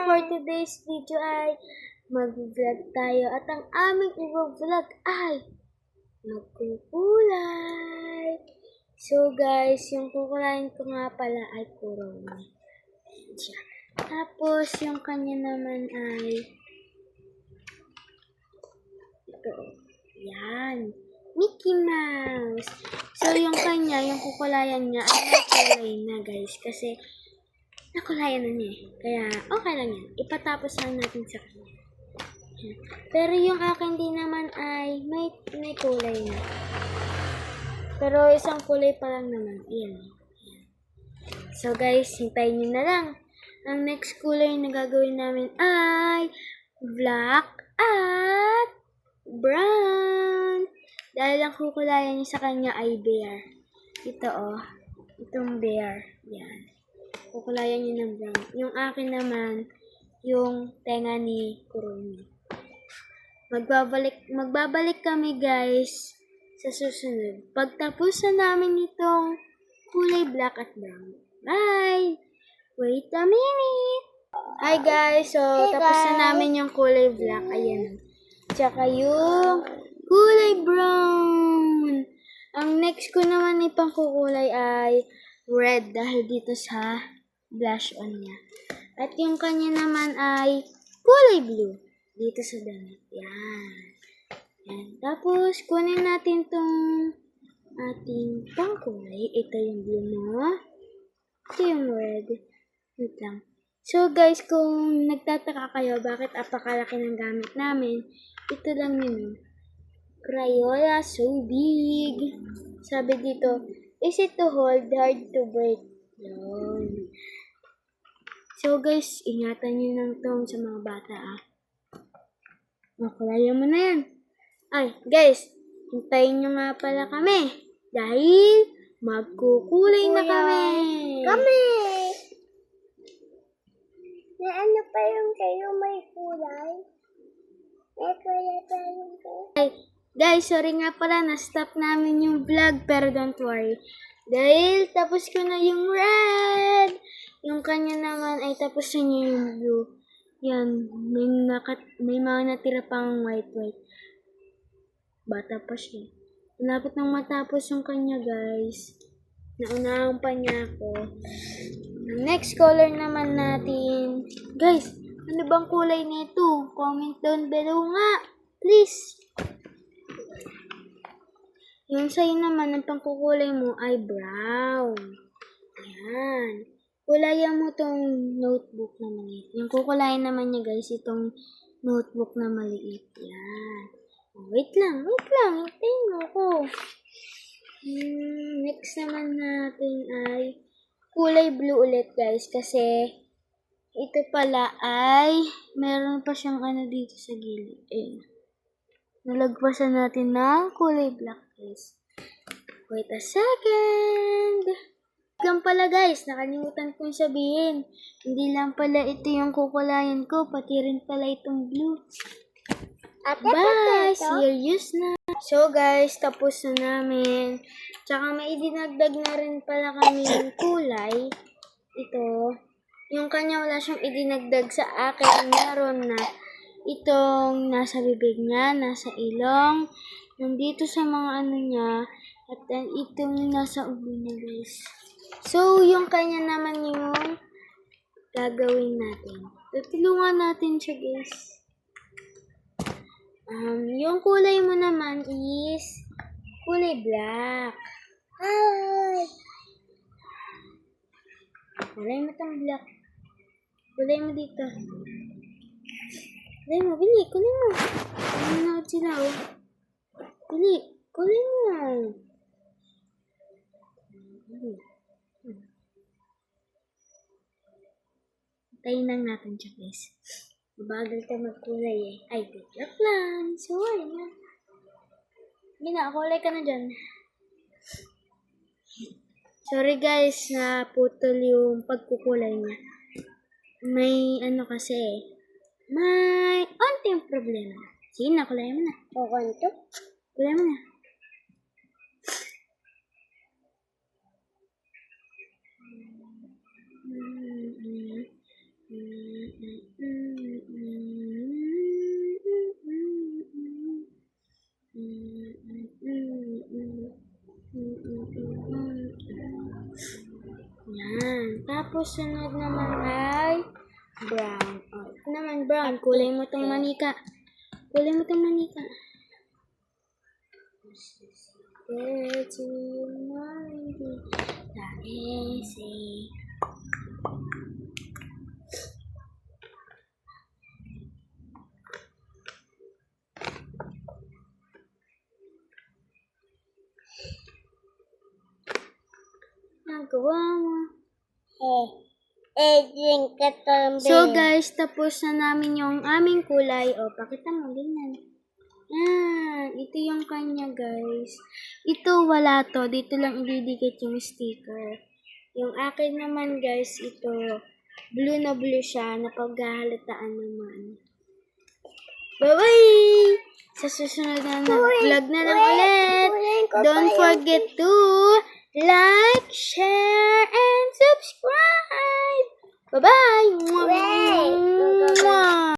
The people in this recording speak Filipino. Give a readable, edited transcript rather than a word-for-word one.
for today's video ay mag-vlog tayo at ang aming i-vlog ay magkukulay. So guys, yung kukulayin ko nga pala ay corona. Tapos yung kanya naman ay ito. Yan. Mickey Mouse. So yung kanya, yung kukulayan niya ay nakulay na guys. Kasi nakulayan na niya. Kaya okay lang yan. Ipatapos lang natin sa kanya. Pero yung akin din naman ay may kulay na. Pero isang kulay pa lang naman. Iyan. So guys, hintayin nyo na lang. Ang next kulay na gagawin namin ay black at brown. Dahil ang kukulayan niya sa kanya ay bear. Ito oh. Itong bear. Yan. Kukulayan niya ng brown. Yung akin naman, yung tenga ni Kurumi. Magbabalik kami guys sa susunod. Pagtapos na namin itong kulay black at brown. Bye! Wait a minute! Hi guys! So, tapos na namin yung kulay black. Ayan. Tsaka yung kulay brown. Ang next ko naman ipang kukulay ay red dahil dito sa blush on niya. At yung kanya naman ay kulay blue dito sa damit. Yan. Yan. Tapos, kunin natin tong ating pangkulay. Ito yung blue mo. Ito yung red. Wait lang. So, guys, kung nagtataka kayo bakit apakalaki ng gamit namin, ito lang yun. Crayola so big. Sabi dito, easy to hold, hard to break. Yan. So, guys, ingatan nyo lang tong sa mga bata, Makulayan mo na yan. Ay, guys, hintayin nyo nga pala kami. Dahil magkukulay na kami. Kami! Na ano pa yung kayo may kulay? May kulay pa yung kayo? Ay, guys, sorry nga pala, na-stop namin yung vlog, pero don't worry. Dahil tapos ko na yung red. Yung kanya naman ay tapos na niya yung blue. Yan, may mga natira pang white. Bata pa siya. Malapit nang matapos yung kanya, guys. Naunahan pa niya ako. Next color naman natin. Guys, ano bang kulay nito? Comment down below nga. Please. Yung sa'yo naman, ang pangkukulay mo ay brown. Ayan. Kulayan mo tong notebook na maliit. Yung kukulayan naman niya guys, itong notebook na maliit. Yan. Wait lang. Hintayin mo ako. Next naman natin ay kulay blue ulit guys. Kasi ito pala ay meron pa siyang ano dito sa gilid. Ayan. Nalagpasan natin ng kulay black guys. Wait a second. Lang pala guys, nakalimutan kong sabihin. Hindi lang pala ito yung kukulayan ko, pati rin pala itong blue. Bye! Serious na. So guys, tapos na namin. Tsaka may idinagdag na rin pala kami yung kulay. Ito. Yung kanya wala siyang idinagdag sa akin. Meron na itong nasa bibig niya, nasa ilong, nandito sa mga ano niya, at then itong nasa ulo niya guys. So, yung kanya naman yung gagawin natin. Tutulungan natin siya, guys. Yung kulay mo naman is kulay black. Hi! Kulay mo itong black. Kulay mo dito. Kulay mo, bili. Kulay mo. Nanonood sila, Bili. Kulay mo. Tayin lang natin siya guys. Mabagal ka magkulay Ay, titlap lang. Sorry na. Kulay ka na dyan. Sorry guys, naputol yung pagkukulay niya. May ano kasi, may onting problema. Sige na, kulay mo na. Okay ito? Kulay mo na. Yan. Tapos, sunod naman ay brown. Oh, ito naman brown. Kulay mo tong manika. Kulay mo tong manika. Nagawa mo. Drink ka tambi. So guys, tapos na namin yung aming kulay. O, pakita mo, ganyan. Yan, ito yung kanya guys. Ito wala to. Dito lang ididikit yung sticker. Yung akin naman guys, ito. Blue na blue siya. Napaghahalataan naman. Bye-bye! Sa susunod na vlog na lang ulit. Don't forget to like, share, and subscribe. Bye-bye!